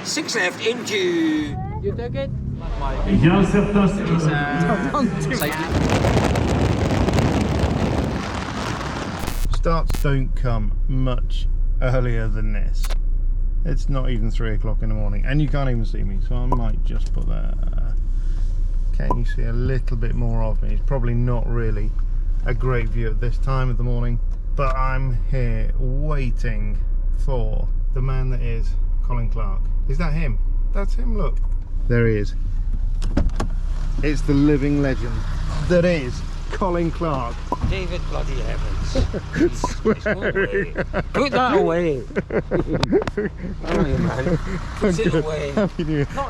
6 left into... You took it? Starts don't come much earlier than this. It's not even 3 o'clock in the morning, and you can't even see me, so I might just put that. Can you see a little bit more of me? It's probably not really a great view at this time of the morning, but I'm here waiting for the man that is Colin Clark. Is that him? That's him, look. There he is. It's the living legend that is Colin Clark. David bloody Evans. Swearing. Put that away. Oh, man. Put it away.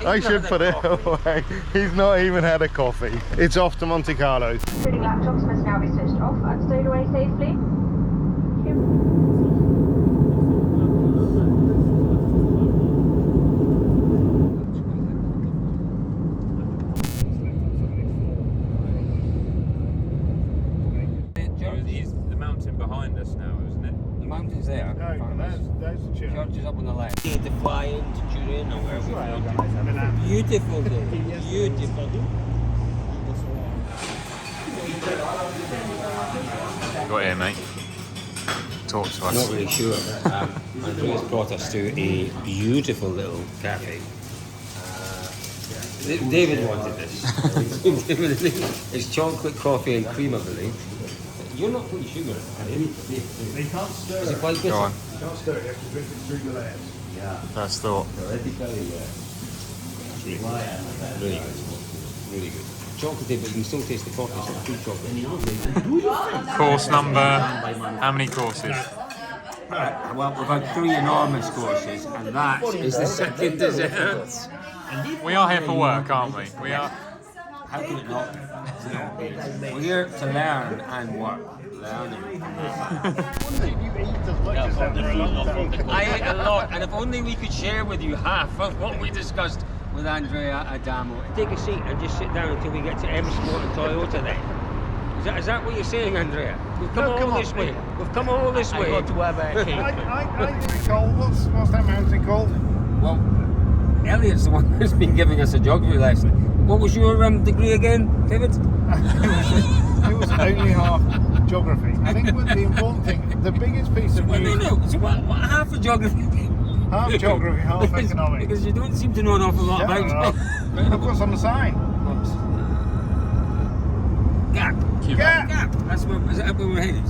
I should put it away. He's not even had a coffee. It's off to Monte Carlo. Reading laptops must now be switched off and stowed away safely. Behind us now, isn't it? The mountain's there. No, there's the church. Church is up on the left. To fly in to Turin or wherever we're going. Beautiful day. Beautiful. Got here, mate. Talk to us. Not really sure. Andreas brought us to a beautiful little cafe. David wanted this. It's chocolate, coffee and cream, I believe. You're not putting sugar in it, are you? They can't stir Is it. it quite bitter? Go on. You can't stir it, you have to drink it through the layers. Yeah. First thought. Theoretically, yeah. Really good. Really good. Chocolatey, but you can still taste the coffee, so it's good chocolate. Course number. How many courses? Well, we've had 3 enormous courses, and that is the second dessert. We are here for work, aren't we? We are. How can it not? We're here to learn and work. Learning. I ate a lot, and if only we could share with you half of what we discussed with Andrea Adamo. Take a seat and just sit down until we get to M Sport and Toyota then. Is that what you're saying, Andrea? We've come all this way. We've come all this way. I didn't recall. What's that mountain called? Well, Elliot's the one who's been giving us a geography lesson. What was your degree again, David? It was only half geography. I think the important thing, the biggest piece of news... No. So what half of geography? Half geography, half economics. Because you don't seem to know an awful lot about it. Of course, on the sign. Gap. Gap. That's where, is that where we're headed?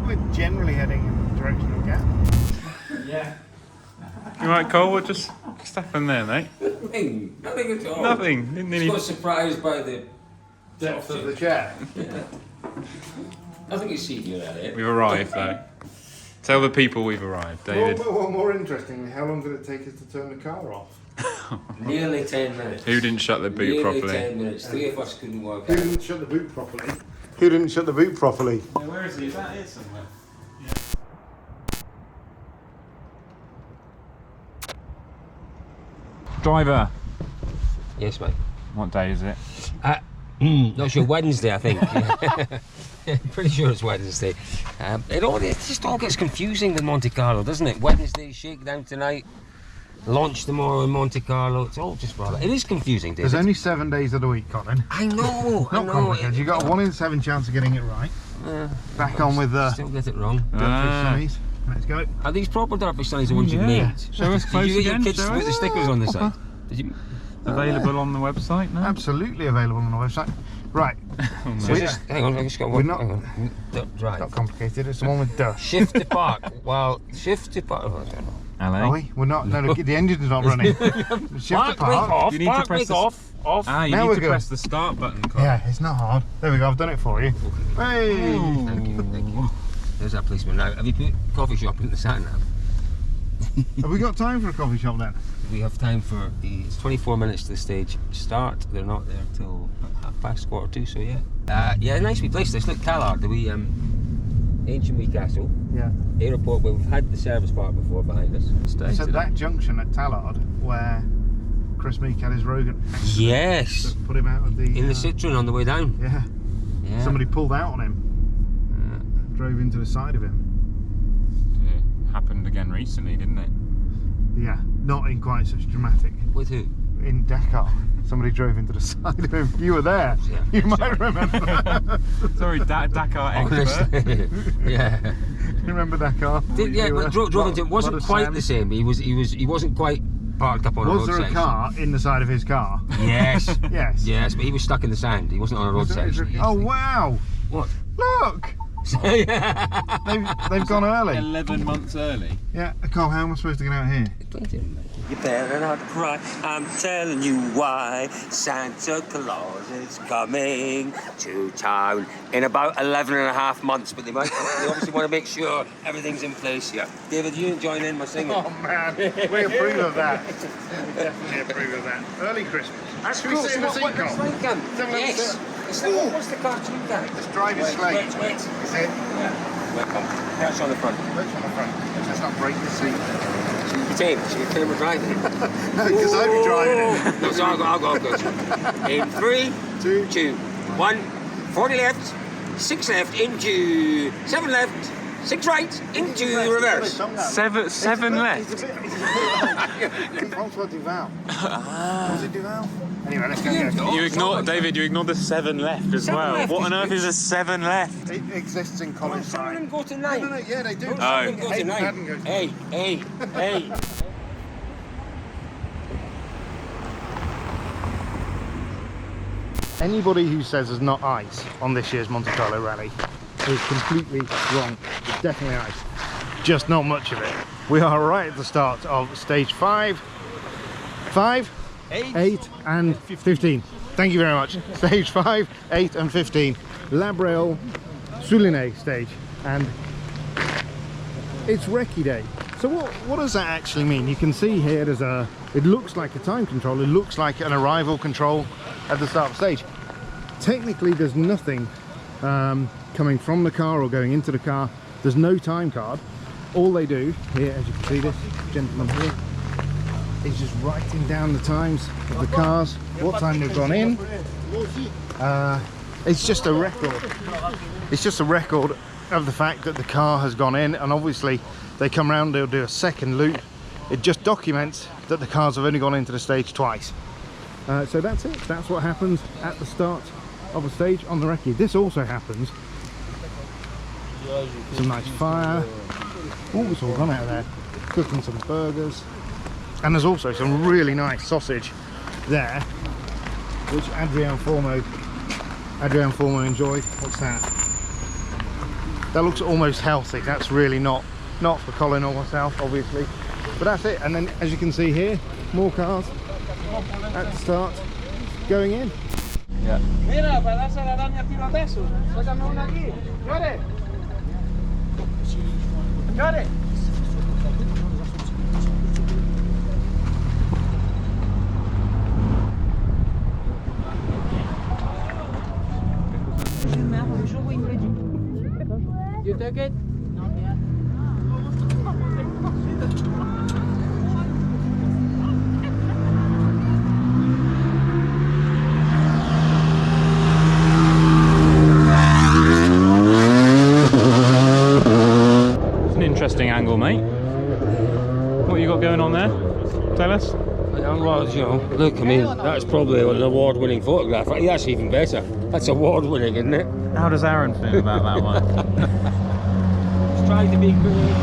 We're generally heading in the direction of Gap. Yeah. You right, Cole? What just happened there, mate? Nothing at all. Nothing. Didn't I even... was surprised by the Depth of the jet. Nothing you see here, Elliot. We've arrived, though. Tell the people we've arrived, David. Well, more interestingly, how long did it take us to turn the car off? Nearly 10 minutes. Who didn't shut the boot properly? Nearly 10 minutes. 3 of us couldn't work Who out. didn't shut the boot properly? Who didn't shut the boot properly? Yeah, where is he? Is that it somewhere? Driver. Yes, mate. What day is it? Not sure, Wednesday, I think. Pretty sure it's Wednesday. It just all gets confusing with Monte Carlo, doesn't it? Wednesday, shakedown tonight, launch tomorrow in Monte Carlo. It's all just rather... It is confusing, David. There's only 7 days of the week, Colin. I know, Not complicated. You got a 1 in 7 chance of getting it right. Back on with the Still get it wrong. DirtFish sunnies. Let's go. Are these proper DirtFish sunnies the ones you made? Show us close Did you get again. your kids to put the stickers on the side? Did you? Available on the website now? Absolutely available on the website. Right. So hang on, I just got We're one. not- Hang on. Right. Not complicated. It's the one with dust. Shift to park. Well, shift to park. Oh, I don't know. LA? Are we? We're not. No, the engine's not running. Shift to Park brake park. off. You need to Park press brake the- off. Off. Ah, you Now need we're to good. press the start button, Colin. Yeah, it's not hard. There we go. I've done it for you. Hey. Thank you. Thank you. There's that policeman now. Have you put coffee shop in the sat nav? Have we got time for a coffee shop then? We have time for it's 24 minutes to the stage start. They're not there till 2:30, so yeah. Yeah, nice wee place. This look, Tallard, the wee ancient wee castle. Yeah. Airport where we've had the service park before behind us. It's at that junction at Tallard where Chris Meek had his Rogan. Yes. That put him out of the. In the Citroen on the way down. Yeah. Yeah. Somebody pulled out on him. Drove into the side of him. It happened again recently, didn't it? Yeah. not in quite such dramatic. With who? In Dakar. Somebody drove into the side of him. You were there. Yeah. You might remember. Sorry, Dakar expert. Honestly, yeah. You remember Dakar? Yeah, but drove into him. Wasn't what a quite Sam. the same. He wasn't quite parked up on a road Was there a section. car in the side of his car? Yes. Yes. Yes, but he was stuck in the sand. He wasn't on a road section. Oh wow! What? Look! They've gone early. 11 months early. Yeah, Carl, how am I supposed to get out here? You better not cry, I'm telling you why. Santa Claus is coming to town in about 11 and a half months, but they obviously want to make sure everything's in place here. David, you join in my singing. Oh man, we approve of that. We definitely approve of that. Early Christmas. That's Should we cool. sit in the seat, What's Carl? yes. What's the cartoon guy? Let's drive it slowly. Wait. Is it? Yeah. Welcome. That's on the front. Let's on the front. Let's not break the seat. So you came with driving. No, because I'd be driving it. No, so I'll go. In 3, 2, 1. 40 left, 6 left, into 7 left, 6 right, into reverse. Seven left. François Duval. Was it Duval? Anyway, let's go. You ignore David. You ignore the 7 left as 7 well. left What on is earth is a 7 left? It exists in college Some of them side. go to 9. No, yeah, they do. Oh. Some of them go to Hayden 9. Madden goes to Hey. Anybody who says there's not ice on this year's Monte Carlo Rally is completely wrong. It's definitely ice, just not much of it. We are right at the start of stage 5, 8 and 15. Thank you very much. Stage 5, 8 and 15. Labrail Soulinet stage, and it's recce day. So what does that actually mean? You can see here it looks like a time control, it looks like an arrival control at the start of stage. Technically there's nothing coming from the car or going into the car. There's no time card. All they do here, as you can see, this gentleman here is just writing down the times of the cars, what time they've gone in. It's just a record. It's just a record of the fact that the car has gone in, and obviously they come around, they'll do a second loop. It just documents that the cars have only gone into the stage twice. So that's it. That's what happens at the start of a stage on the recce. This also happens. Some nice fire. Oh, it's all gone out of there. Cooking some burgers. And there's also some really nice sausage there, which Adrian Formo enjoyed. What's that? That looks almost healthy. That's really not for Colin or myself, obviously. But that's it. And then, as you can see here, more cars at the start going in. Yeah. Mira, para darse la araña tiro adesso. Sácame una aquí. Llore. Llore. You take it? Interesting angle, mate. What you got going on there? Tell us. Well, you know, look, I mean, that's probably an award-winning photograph. That's even better. That's award-winning, isn't it? How does Aaron feel about that one? Just trying to be good.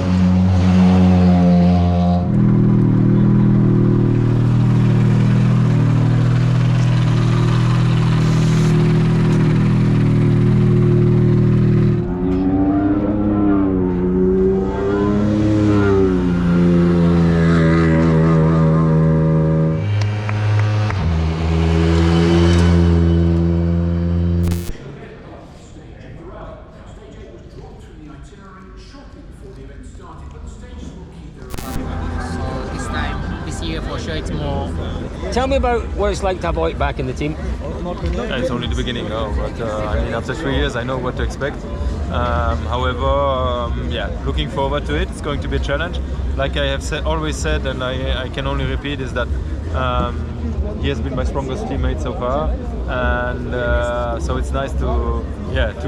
Tell me about what it's like to have Oit back in the team. Yeah, it's only the beginning, but I mean, after 3 years, I know what to expect. However, yeah, looking forward to it. It's going to be a challenge. Like I have always said, and I can only repeat, is that he has been my strongest teammate so far, and so it's nice to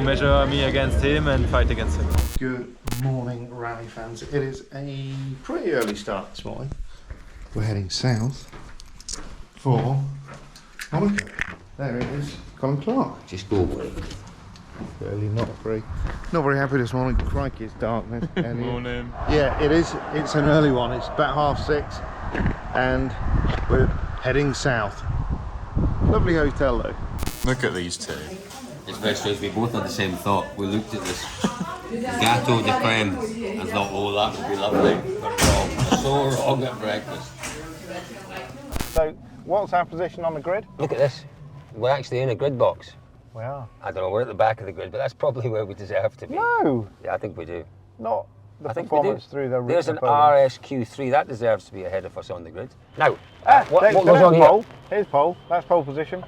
measure me against him and fight against him. Good morning, rally fans. It is a pretty early start this morning. we're heading south for Monaco. There it is, Colin Clark. Just go away. Really not very happy this morning. Crikey, it's darkness. Morning. Yeah, it is. It's an early one. It's about 6:30, and we're heading south. Lovely hotel though. Look at these two. It's very strange, we both had the same thought. We looked at this Gâteau de crème and thought, oh, that would be lovely. But wrong. So wrong at breakfast. So, what's our position on the grid? Look at this. We're actually in a grid box. We are. I don't know, we're at the back of the grid, but that's probably where we deserve to be. No! Yeah, I think we do. Not the I think we do. performance through the There's an podium. RSQ3, that deserves to be ahead of us on the grid. Now, So what goes there's on here? pole. Here's pole. That's pole position.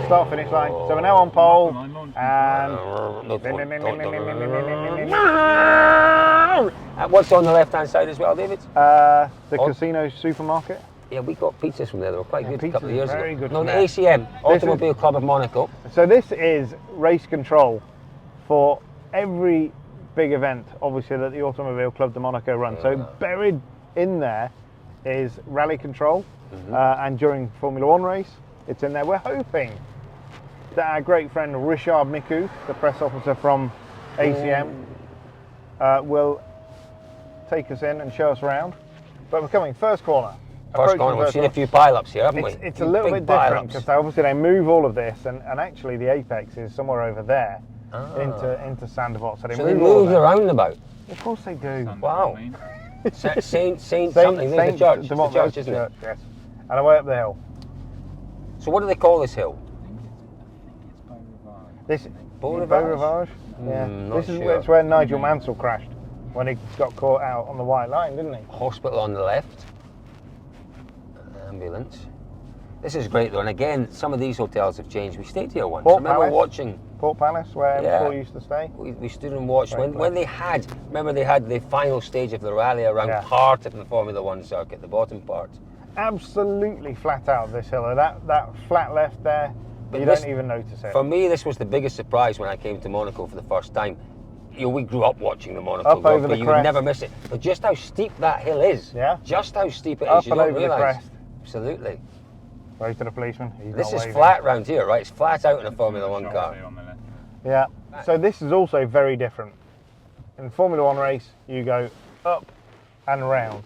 Start finish line. So we're now on pole, and What's on the left-hand side as well, David? the casino supermarket. Yeah, we got pizzas from there. They were quite good a pizzas couple of years are very ago. good No, from the there. ACM, Automobile Club of Monaco. So this is race control for every big event, obviously, that the Automobile Club de Monaco runs. So buried in there is rally control, and during Formula One race, it's in there. We're hoping that our great friend Richard Miku, the press officer from ACM, will take us in and show us around. But we're coming first corner. First corner, we've seen a few pile-ups here, haven't we? It's a little bit different because obviously they move all of this, and actually the apex is somewhere over there into Sandoval. So they move the roundabout. Of course they do. Wow. Saint something, there's the church. It's the church, isn't it? Yes. And away up the hill. So what do they call this hill? This Beau Rivage? Yeah. This is where Nigel Mansell crashed when he got caught out on the white line, didn't he? Hospital on the left. Ambulance. This is great though, and again, some of these hotels have changed. We stayed here once. Port Remember Palace. watching? Port Palace, where Paul used to stay. We stood and watched Great when they had. Remember they had the final stage of the rally around part of the Formula One circuit, the bottom part. Absolutely flat out this hill. That flat left there, But you this- don't even notice it. For me, this was the biggest surprise when I came to Monaco for the first time. You know, we grew up watching the Monaco Up Grand over Prix. the You would crest. never miss it. But just how steep that hill is. Yeah. Just how steep it is. Up You and don't over the realise. crest. Absolutely. Wave to the policeman. He's This not is waving. flat round here, right? It's flat out in a Formula One car. Yeah. So this is also very different. In a Formula One race, you go up and round,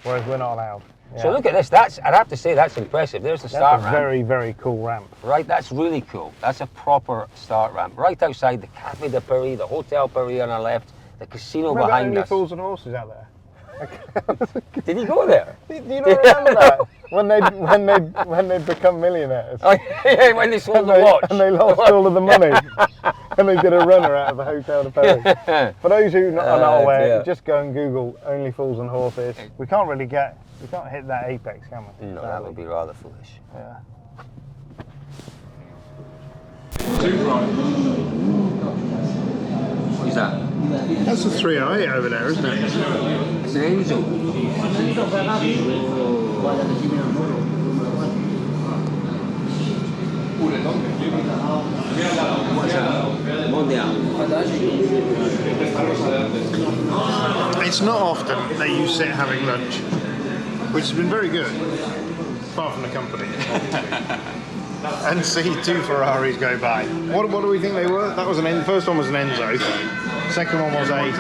whereas we're not allowed. Yeah. So look at this. I'd have to say that's impressive. There's the start That's a ramp. very, very cool ramp. Right, that's really cool. That's a proper start ramp. Right outside the Café de Paris, the Hotel Paris on our left, the casino Remember behind Only us. Fools and Horses out there? Did he go there? Do you not remember that? when they'd become millionaires. Oh, yeah, when they sold And the they, watch. and they lost all of the money. And they did a runner out of the Hotel de Paris. For those who are not aware, dear. just go and Google Only Fools and Horses. We can't hit that apex, can we? No, that would be rather foolish. Yeah. What is that? That's a 308 over there, isn't it? It's an Angel. What's that? Mondial. It's not often that you sit having lunch, which has been very good, apart from the company, and see two Ferraris go by. What do we think they were? That was first one was an Enzo. Second one was Another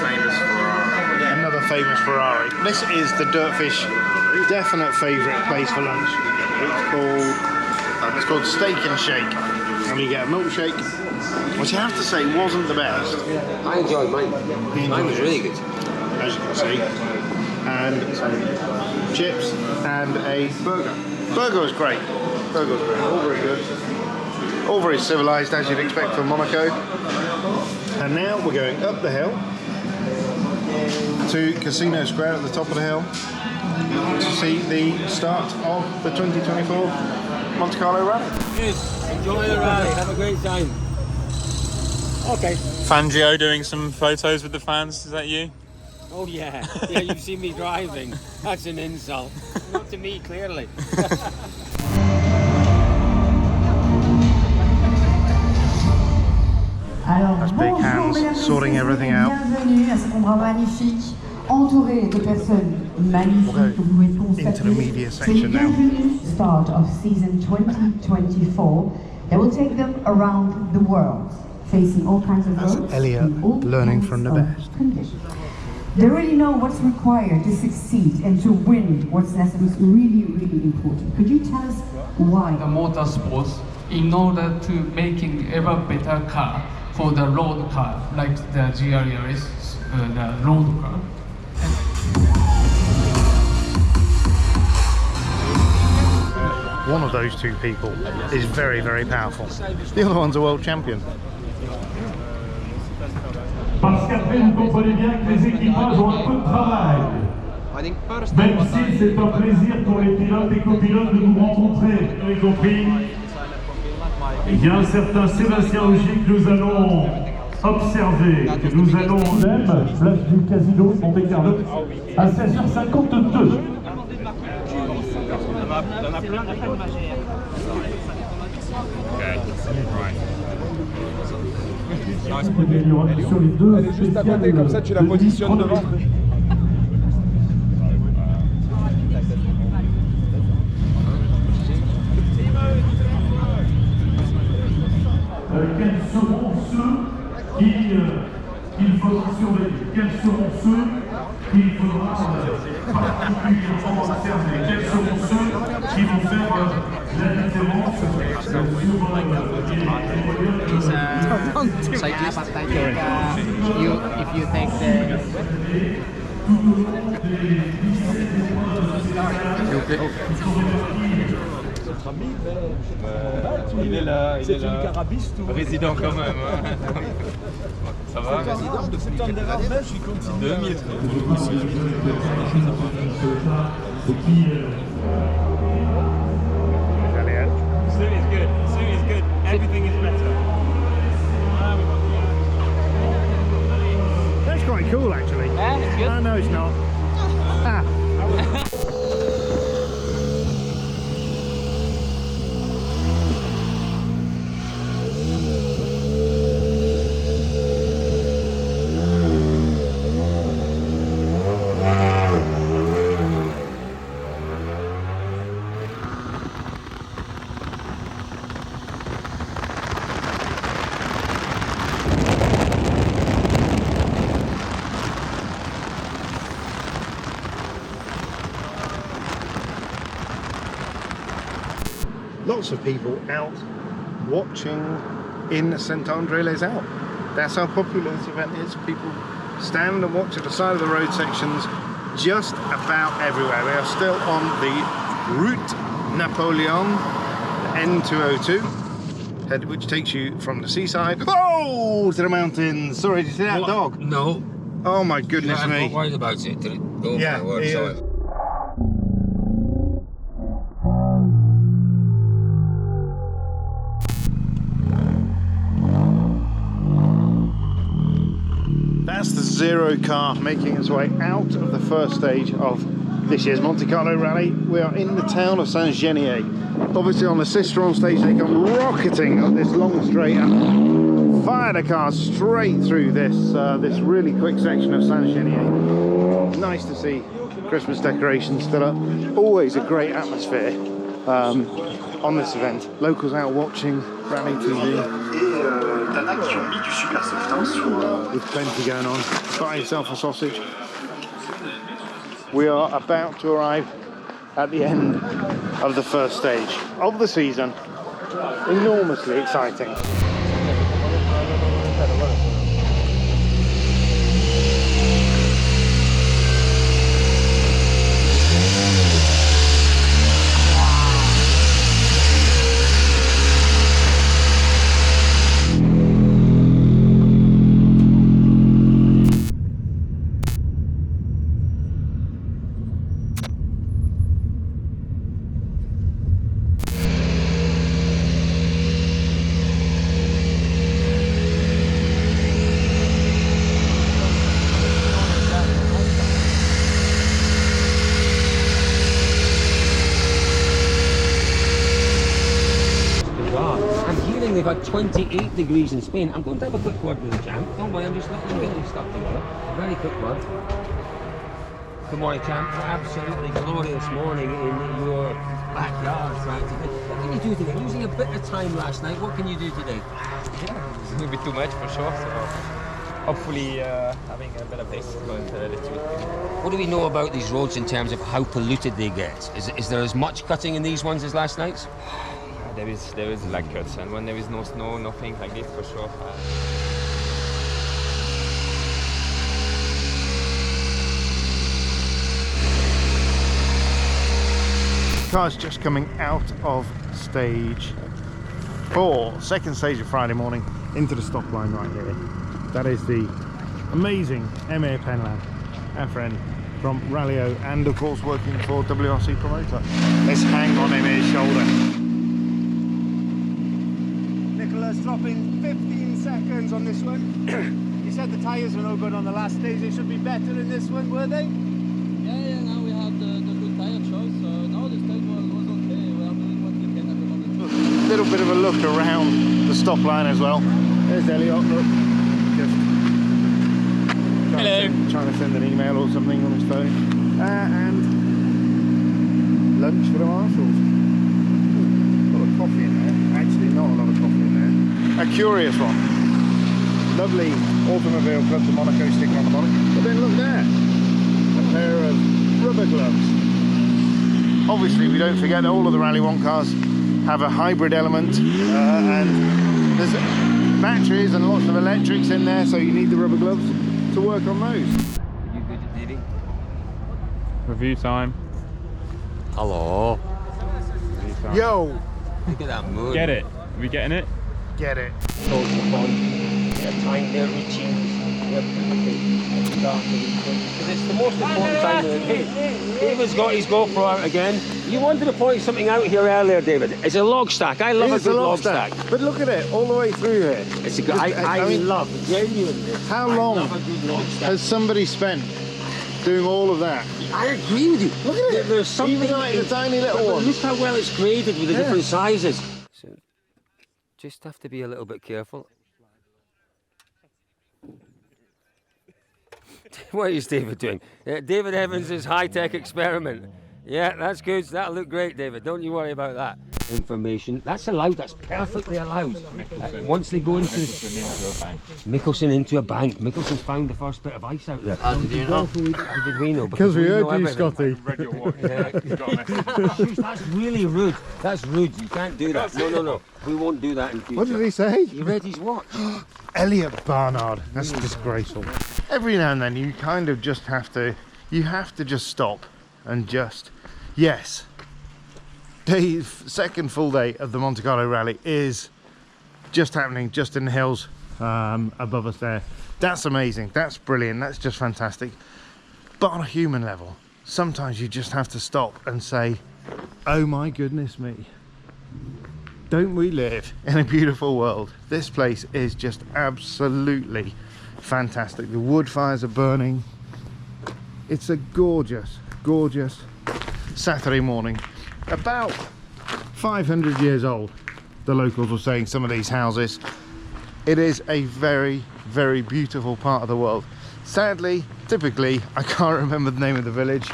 famous Ferrari. another famous Ferrari. This is the DirtFish definite favourite place for lunch. It's called Steak and Shake, and you get a milkshake, which I have to say wasn't the best. I enjoyed mine. Mine was really good. As you can see, and some chips and a burger. Burger was great. Burger was great. All very good. All very civilised, as you'd expect from Monaco. And now we're going up the hill to Casino Square at the top of the hill to see the start of the 2024 Monte Carlo Rally. Yes, enjoy the rally. Have a great time. Okay. Fangio doing some photos with the fans. Is that you? Oh yeah. Yeah, you've seen me driving. That's an insult. Not to me, clearly. That's big hands sorting everything out. Bienvenue à cet endroit magnifique entouré de personnes magnifiques que vous pouvez into the media constater. C'est le section now. bienvenu start of season 2024 that will take them around the world, facing all kinds of That's roads Elliot in all learning kinds from the of best. conditions. They really know what's required to succeed and to win what's necessary. It's really, really important. Could you tell us why? The motorsports in order to making ever better car for the road car, like the GRS, the road car. One of those two people is very, very powerful. The other one's a world champion. Parce qu'après, vous comprenez bien que les équipages ont un peu de travail. Même si c'est un plaisir pour les pilotes et copilotes de vous rencontrer, vous avez compris. Il y a un certain Sébastien Augier que nous allons observer, que nous allons même, place du Casino Monte Carlo, à 16h52. Sur les deux, elle est juste à côté, comme ça tu la positionnes devant. Quels seront ceux qu'il faudra surveiller? Quels seront ceux qu'il faudra particulièrement observer? Quels seront ceux qui vont faire la différence sur cyclist. If you take the Il est là, résident quand même. Hein. Ça va? Résident de septembre dernier, je suis continue. 2000. Suit is good. Suit is good. Everything is better. That's quite cool, actually. Yeah, it's good. Oh, no, it's not. Ah. Lots of people out watching in Saint-André-les-Alpes. That's how popular this event is. People stand and watch at the side of the road sections just about everywhere. We are still on the Route Napoleon N202, which takes you from the seaside to the mountains. Sorry, did you see that dog? No. Oh my goodness I'm me. not worried about it. Did it go Yeah, my word? yeah. Sorry. That's the Zero car making its way out of the first stage of this year's Monte Carlo Rally. We are in the town of Saint-Genier. Obviously on the Cisteron stage they come rocketing up this long straight and fire the car straight through this really quick section of Saint-Genier. Nice to see Christmas decorations still up. Always a great atmosphere on this event. Locals out watching Rally TV. With plenty going on. Buy yourself a sausage. We are about to arrive at the end of the first stage of the season. Enormously exciting. They've had 28 degrees in Spain. I'm going to have a quick word with the champ. Don't worry, I'm just letting them get this stuff together. Very quick word. Good morning, champ. Absolutely glorious morning in your backyard. What can you do today? Losing a bit of time last night. What can you do today? Yeah, it's a little bit too much for sure. So hopefully having a better pace. But let's do it. What do we know about these roads in terms of how polluted they get? Is there as much cutting in these ones as last night's? There is like cuts, and when there is no snow, nothing like this for sure. Cars just coming out of stage 4, second stage of Friday morning, into the stop line right here. That is the amazing Emir Penland, our friend from Rallyo, and of course working for WRC Promoter. Let's hang on Emir's shoulder. Nicholas dropping 15 seconds on this one. You said the tyres were no good on the last stage. They should be better in this one, were they? Yeah, now we have the good tire choice, so now the stage was okay. We are doing what we can at the moment. A little bit of a look around the stop line as well. There's Elliot, look. Just trying to send an email or something on his phone. And lunch for the marshals. A lot of coffee in there. Actually, not a lot of coffee in there. A curious one. Lovely Automobile Club de Monaco sticker on the bottom. But then look there. A pair of rubber gloves. Obviously, we don't forget that all of the Rally 1 cars have a hybrid element, and there's batteries and lots of electrics in there, so you need the rubber gloves to work on those. You good at TV? Review time. Hello. Review time. Yo! Look at that mood. Get it. Are we getting it? Get it. Time their routines. Because it's the most important time of the day. David's got his GoPro out again. You wanted to point something out here earlier, David. It's a log stack. I love a good log stack. But look at it, all the way through here. It's a good, I mean, love, genuinely. How long has somebody spent doing all of that? I agree with you. Look at it. There's something. Even like the tiny little ones. Look how well it's created with the different sizes. So, just have to be a little bit careful. What is David doing? David Evans' high-tech experiment. Yeah, that's good. That'll look great, David. Don't you worry about that. Information. That's allowed. That's perfectly allowed. Once they go into Mickelson into a bank. Mickelson found the first bit of ice out there. How did you know? How did we know? Because we heard you, Scotty. That's really rude. That's rude. You can't do that. No. We won't do that in future. What did he say? He read his watch. Elliot Barnard. That's disgraceful. Every now and then you kind of just have to, just stop and just, yes. The second full day of the Monte Carlo Rally is just happening just in the hills above us there. That's amazing. That's brilliant. That's just fantastic. But on a human level, sometimes you just have to stop and say, oh my goodness me. Don't we live in a beautiful world? This place is just absolutely fantastic. The wood fires are burning. It's a gorgeous, gorgeous Saturday morning. About 500 years old, the locals were saying, some of these houses. It is a very, very beautiful part of the world. Sadly, typically, I can't remember the name of the village,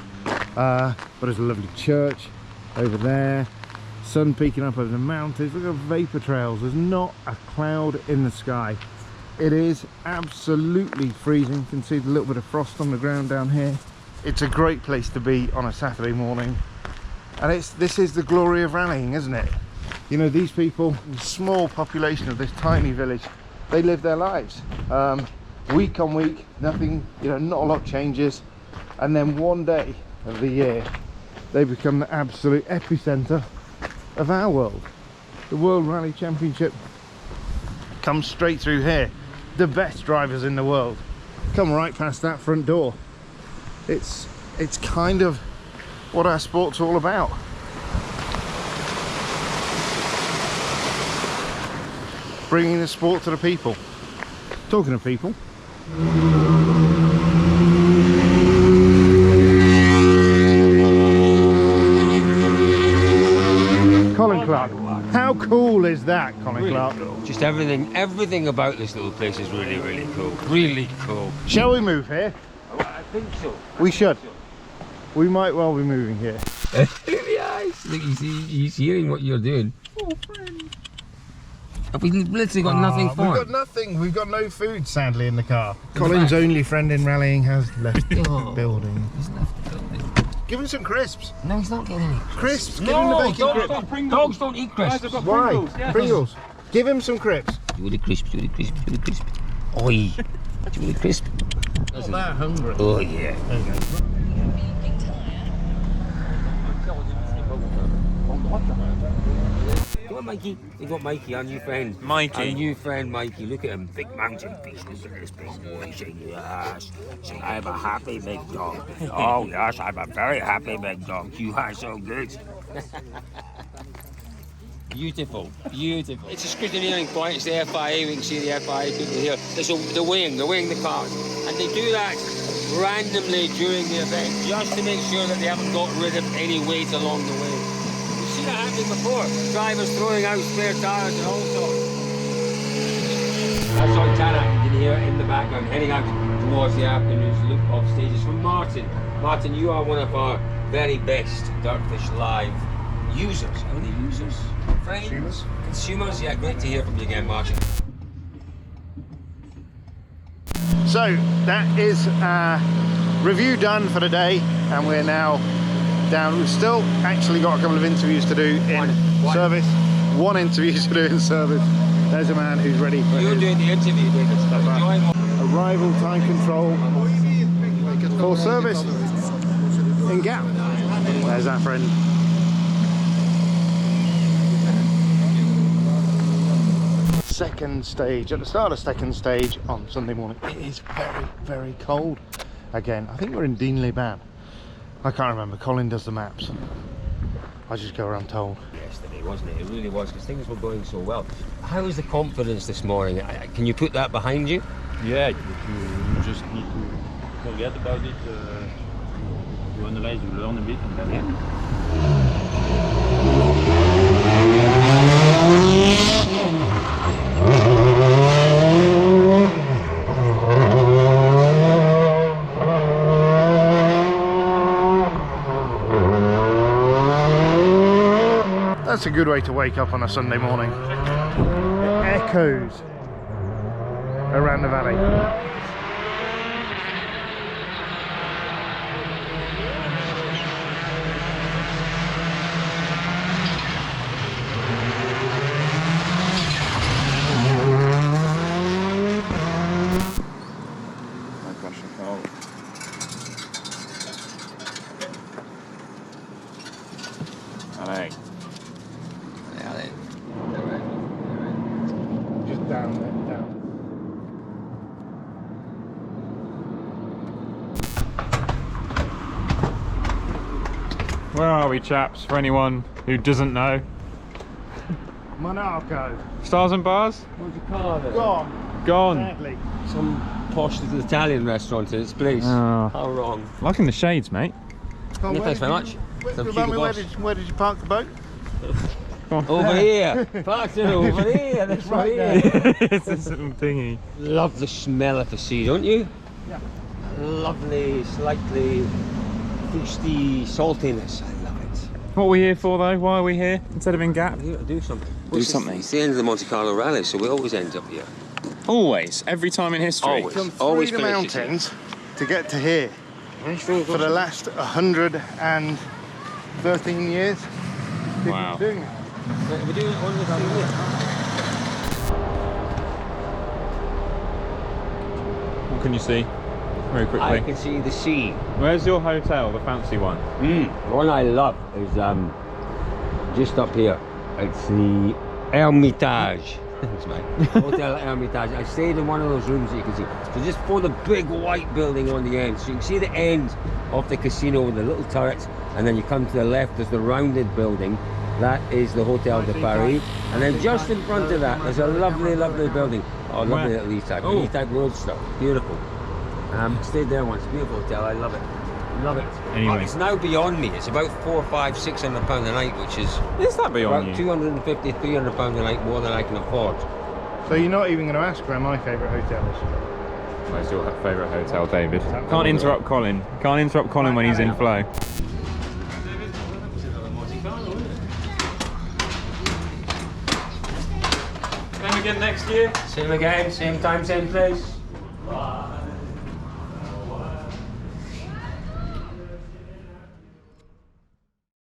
but there's a lovely church over there. Sun peeking up over the mountains. Look at vapor trails. There's not a cloud in the sky. It is absolutely freezing. You can see the little bit of frost on the ground down here. It's a great place to be on a Saturday morning. And this is the glory of rallying, isn't it? You know, these people, small population of this tiny village, they live their lives. Week on week, nothing, not a lot changes. And then one day of the year, they become the absolute epicenter of our world. The World Rally Championship comes straight through here. The best drivers in the world come right past that front door. It's kind of what our sport's all about. Bringing the sport to the people. Talking of people, Colin Clark. How cool is that, Colin Clark? Cool. Just everything about this little place is really, really cool. Really cool. Shall we move here? I think so. We should. We might well be moving here. Yes, look, he's hearing what you're doing. Oh, friend. Have we literally got nothing for We've him? got nothing. We've got no food, sadly, in the car. Colin's only friend in rallying has left the building. He's left the building. Give him some crisps. No, he's not getting any Crisps? Give No, him the bacon dogs crisps. dogs don't eat crisps. Why? Pringles. Give him some crisps. Do the crisp, do the crisp, do the crisp. Oi. Do the crisp. Oh, they're hungry. Oh, yeah. There you go. Come on, Mikey. We got Mikey, our new friend. Mikey. Our new friend, Mikey. Look at him. Big mountain beast. Look at this big boy. Say yes. Say, I'm a happy big dog. Oh, yes, I'm a very happy big dog. You are so good. Beautiful, beautiful. It's a scrutineering point. It's the FIA. We can see the FIA people here. There's the weighing the cars. And they do that randomly during the event just to make sure that they haven't got rid of any weight along the way. We've seen it happening before. Drivers throwing out spare tires and all sorts. That's Santana, you can hear it in the background, heading out towards the afternoon's loop of stages from Martin. Martin, you are one of our very best DirtFish Live users. Are they users? Friends? Consumers? Yeah, great to hear from you again, Martin. So that is review done for the day, and we're now down. We've still actually got a couple of interviews to do in service. One interview to do in service. There's a man who's ready for You're doing the interview, David. arrival time control for service in Gap. There's our friend. Second stage, at the start of second stage on Sunday morning. It is very, very cold again. I think we're in Deanley-Ban. I can't remember. Colin does the maps. I just go where I'm told. Yesterday, wasn't it? It really was, because things were going so well. How is the confidence this morning? Can you put that behind you? Yeah, you just need to forget about it, to analyze, you learn a bit, and then That's a good way to wake up on a Sunday morning. It echoes around the valley. Just down there, down. Where are we, chaps? For anyone who doesn't know. Monaco. Stars and bars? Monte Carlo. Gone. Gone. Sadly. Some posh little Italian restaurant in its place. Oh. How wrong. Liking the shades, mate. Well, Yeah, thanks very much. Where did you park the boat? Over here. Parked it over here. That's right here. It's this little thingy. Love the smell of the sea, don't you? Yeah. Lovely, slightly toasty saltiness. I love it. What are we here for, though? Why are we here instead of in Gap? We're here to do something. something. It's the end of the Monte Carlo Rally, so we always end up here. Always. Every time in history. Always Through the mountains to get to here. For the last 113 years. We've Wow. been doing it. We're doing it on the thing here. What can you see? Very quickly. I can see the sea. Where's your hotel, the fancy one? The one I love is just up here. It's the Hermitage. That's right. Hotel Hermitage. I stayed in one of those rooms that you can see. So just for the big white building on the end. So you can see the end of the casino with the little turrets, and then you come to the left, there's the rounded building. That is the Hotel de Paris. And then just in front of that, there's a lovely, lovely building. Oh, lovely little E-Type. Oh. E-Type Roadster. Beautiful. Stayed there once. Beautiful hotel. I love it. Love it. Anyway. It's now beyond me. It's about £400, £500, £600 a night, which is that beyond about you? £250, £300 a night more than I can afford. So you're not even going to ask where my favourite hotel is? Where's your favourite hotel, David? Can't interrupt Colin. Can't interrupt Colin when he's in flow. Same again next year. Same again, same time, same place.